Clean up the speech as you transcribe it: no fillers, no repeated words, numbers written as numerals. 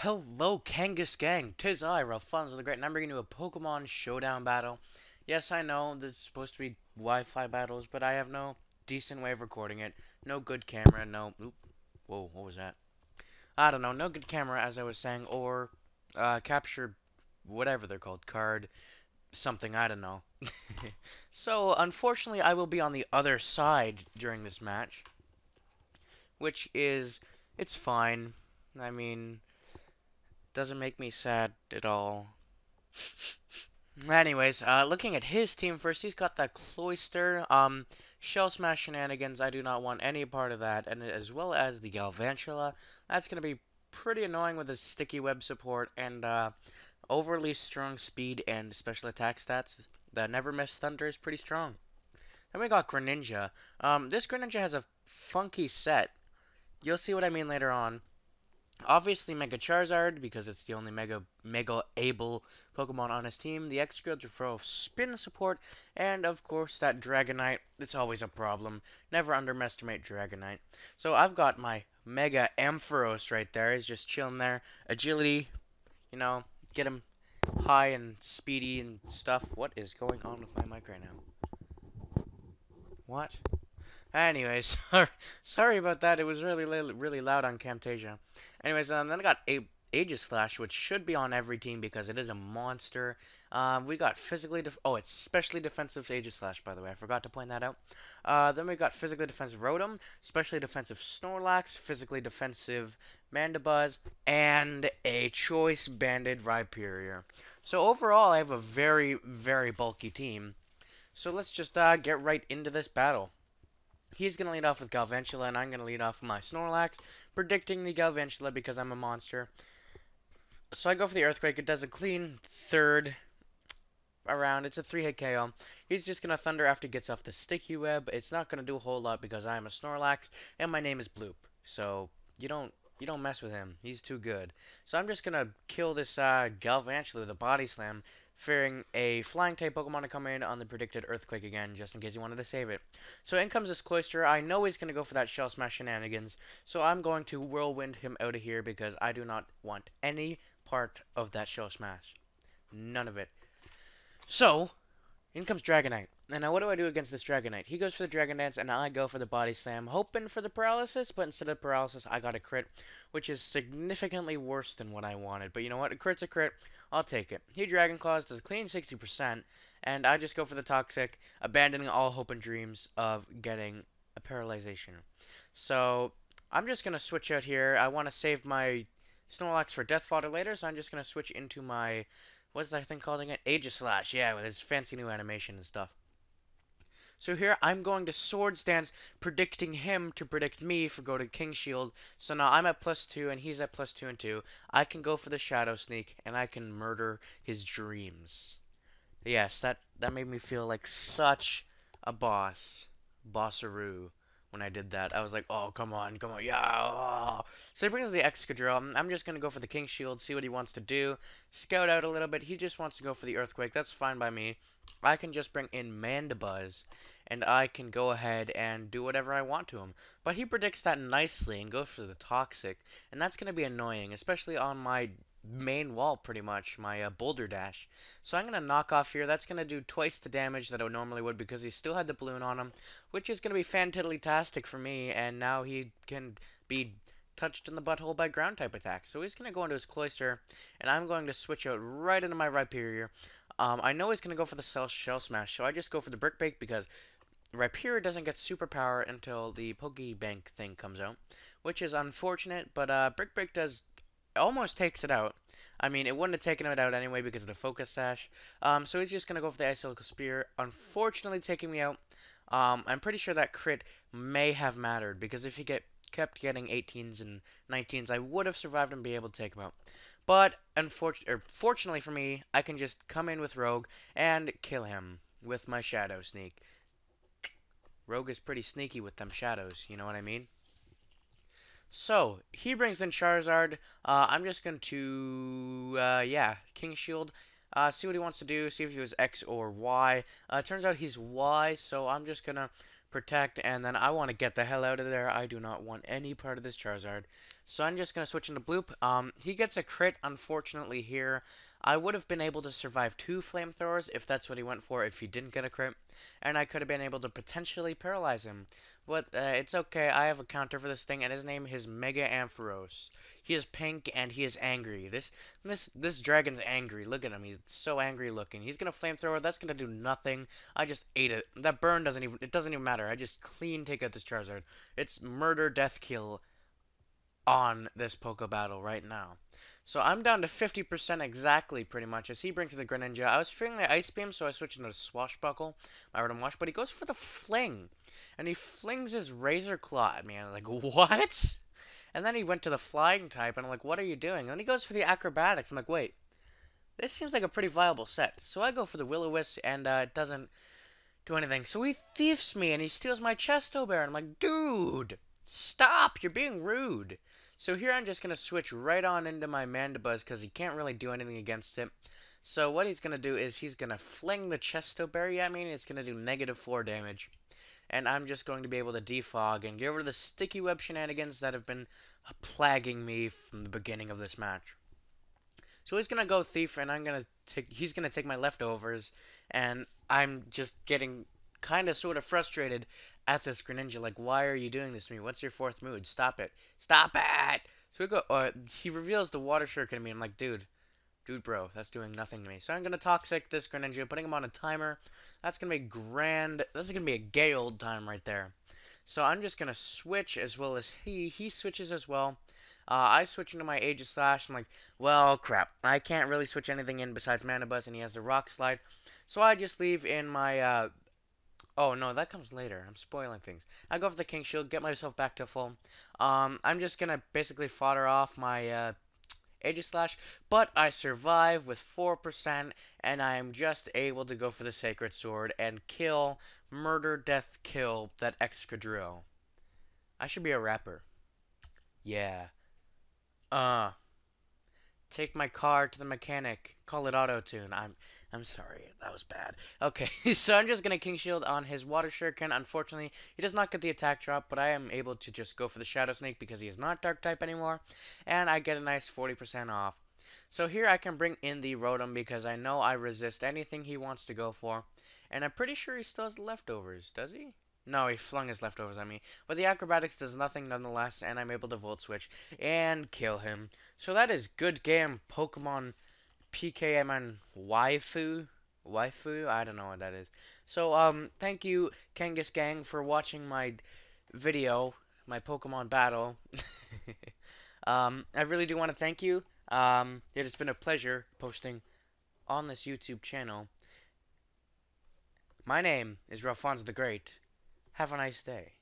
Hello, Kangasghang. 'Tis I, RalphonsoTheGreat, and I'm bringing you a Pokemon Showdown battle. Yes, I know this is supposed to be Wi-Fi battles, but I have no decent way of recording it. No good camera, no... Oop. Whoa, what was that? I don't know, no good camera, as I was saying, or capture whatever they're called, card, something, I don't know. So, unfortunately, I will be on the other side during this match, which is... it's fine. I mean... doesn't make me sad at all. Anyways, looking at his team first, he's got that Cloyster, Shell Smash Shenanigans. I do not want any part of that, and as well as the Galvantula. That's going to be pretty annoying with his Sticky Web support and overly strong speed and special attack stats. The Never Miss Thunder is pretty strong. Then we got Greninja. This Greninja has a funky set. You'll see what I mean later on. Obviously, Mega Charizard, because it's the only Mega able Pokemon on his team. The Excadrill to throw spin support. And, of course, that Dragonite. It's always a problem. Never underestimate Dragonite. So, I've got my Mega Ampharos right there. He's just chilling there. Agility, you know, get him high and speedy and stuff. What is going on with my mic right now? What? Anyways, sorry about that. It was really loud on Camtasia. Anyways, then I got Aegislash, which should be on every team because it is a monster. We got it's specially defensive Aegislash, by the way. I forgot to point that out. Then we got physically defensive Rotom, specially defensive Snorlax, physically defensive Mandibuzz, and a choice banded Rhyperior. So overall, I have a very bulky team. So let's just get right into this battle. He's going to lead off with Galvantula, and I'm going to lead off with my Snorlax, predicting the Galvantula because I'm a monster. So I go for the Earthquake. It does a clean third around. It's a 3-hit KO. He's just going to Thunder after he gets off the Sticky Web. It's not going to do a whole lot because I am a Snorlax, and my name is Bloop. So you don't mess with him. He's too good. So I'm just going to kill this Galvantula with a Body Slam, fearing a Flying-type Pokemon to come in on the predicted Earthquake again, just in case he wanted to save it. So in comes this Cloyster. I know he's going to go for that Shell Smash Shenanigans, so I'm going to Whirlwind him out of here because I do not want any part of that Shell Smash. None of it. So, in comes Dragonite. And now what do I do against this Dragonite? He goes for the Dragon Dance, and I go for the Body Slam, hoping for the Paralysis, but instead of Paralysis, I got a crit, which is significantly worse than what I wanted. But you know what? A crit's a crit. I'll take it. He Dragon Claws, does a clean 60%, and I just go for the Toxic, abandoning all hope and dreams of getting a Paralyzation. So, I'm just going to switch out here. I want to save my Snorlax for Death Fodder later, so I'm just going to switch into my... what's that thing called again? Aegislash, yeah, with his fancy new animation and stuff. So here, I'm going to Swords Dance, predicting him to predict me for go to King Shield. So now I'm at +2, and he's at +2 and 2. I can go for the Shadow Sneak, and I can murder his dreams. Yes, that made me feel like such a bossaroo. When I did that, I was like, oh, come on, yeah. Oh. So he brings the Excadrill. I'm just going to go for the King Shield, see what he wants to do. Scout out a little bit. He just wants to go for the Earthquake. That's fine by me. I can just bring in Mandibuzz, and I can go ahead and do whatever I want to him. But he predicts that nicely and goes for the Toxic, and that's going to be annoying, especially on my main wall, pretty much, my Boulder Dash. So I'm going to knock off here. That's going to do twice the damage that I normally would because he still had the balloon on him, which is going to be fantiddly-tastic for me, and now he can be touched in the butthole by ground-type attacks. So he's going to go into his Cloyster, and I'm going to switch out right into my Rhyperior. I know he's going to go for the Shell Smash, so I just go for the Brick Break because Rhyperior doesn't get superpower until the Pokebank thing comes out, which is unfortunate, but Brick Break does almost takes it out. I mean, it wouldn't have taken it out anyway because of the Focus Sash. So he's just going to go for the Icicle Spear, unfortunately taking me out. I'm pretty sure that crit may have mattered because if he kept getting 18s and 19s, I would have survived and be able to take him out. But fortunately for me, I can just come in with Rogue and kill him with my Shadow Sneak. Rogue is pretty sneaky with them shadows, you know what I mean? So, he brings in Charizard. I'm just going to, King Shield. See what he wants to do, see if he was X or Y. Turns out he's Y, so I'm just going to protect, and then I want to get the hell out of there. I do not want any part of this Charizard. So I'm just going to switch into Bloop. He gets a crit, unfortunately, here. I would have been able to survive 2 flamethrowers if that's what he went for if he didn't get a crit. And I could have been able to potentially paralyze him. But it's okay. I have a counter for this thing, and his name is Mega Ampharos. He is pink, and he is angry. This dragon's angry. Look at him. He's so angry looking. He's going to flamethrower. That's going to do nothing. I just ate it. That burn doesn't even matter. I just clean take out this Charizard. It's murder, death, kill on this Poke Battle right now. So I'm down to 50% exactly, pretty much, as he brings the Greninja. I was fearing the Ice Beam, so I switched into Swashbuckle, my Rotom Wash, but he goes for the Fling. And he flings his Razor Claw at me, and I'm like, what? And then he went to the Flying type, and I'm like, what are you doing? And then he goes for the Acrobatics. I'm like, wait, this seems like a pretty viable set. So I go for the Will-O-Wisp, and it doesn't do anything. So he thiefs me, and he steals my Chesto Bear, and I'm like, dude, stop, you're being rude. So here I'm just going to switch right on into my Mandibuzz because he can't really do anything against it. So what he's going to do is he's going to fling the Chesto Berry at me, and it's going to do -4 damage. And I'm just going to be able to defog and get rid of the sticky web shenanigans that have been plaguing me from the beginning of this match. So he's going to go Thief, and he's going to take my leftovers, and I'm just getting kind of sort of frustrated at this Greninja. Like, why are you doing this to me? What's your 4th mood? Stop it. Stop it! So we go, he reveals the Water Shuriken to me. I'm like, dude, bro, that's doing nothing to me. So I'm going to Toxic this Greninja, putting him on a timer. That's going to be grand. That's going to be a gay old time right there. So I'm just going to switch as well as he switches as well. I switch into my Aegislash. I'm like, well, crap. I can't really switch anything in besides Mandibuzz, and he has the Rock Slide. So I just leave in my, oh, no, that comes later. I'm spoiling things. I go for the King Shield, get myself back to full. I'm just going to basically fodder off my Aegislash, but I survive with 4%, and I am just able to go for the Sacred Sword and kill, murder, death, kill that Excadrill. I should be a rapper. Yeah. Take my car to the mechanic. Call it auto-tune. I'm sorry. That was bad. Okay, so I'm just going to King Shield on his Water Shuriken. Unfortunately, he does not get the attack drop, but I am able to just go for the Shadow Snake because he is not Dark type anymore, and I get a nice 40% off. So here I can bring in the Rotom because I know I resist anything he wants to go for, and I'm pretty sure he still has leftovers. Does he? No, he flung his leftovers at me. But the Acrobatics does nothing nonetheless, and I'm able to Volt Switch and kill him. So that is good game, Pokemon PKMnWaifu. Waifu? I don't know what that is. So, thank you, Kangasghang, for watching my video, my Pokemon battle. I really do want to thank you. It has been a pleasure posting on this YouTube channel. My name is RalphonsoTheGreat. Have a nice day.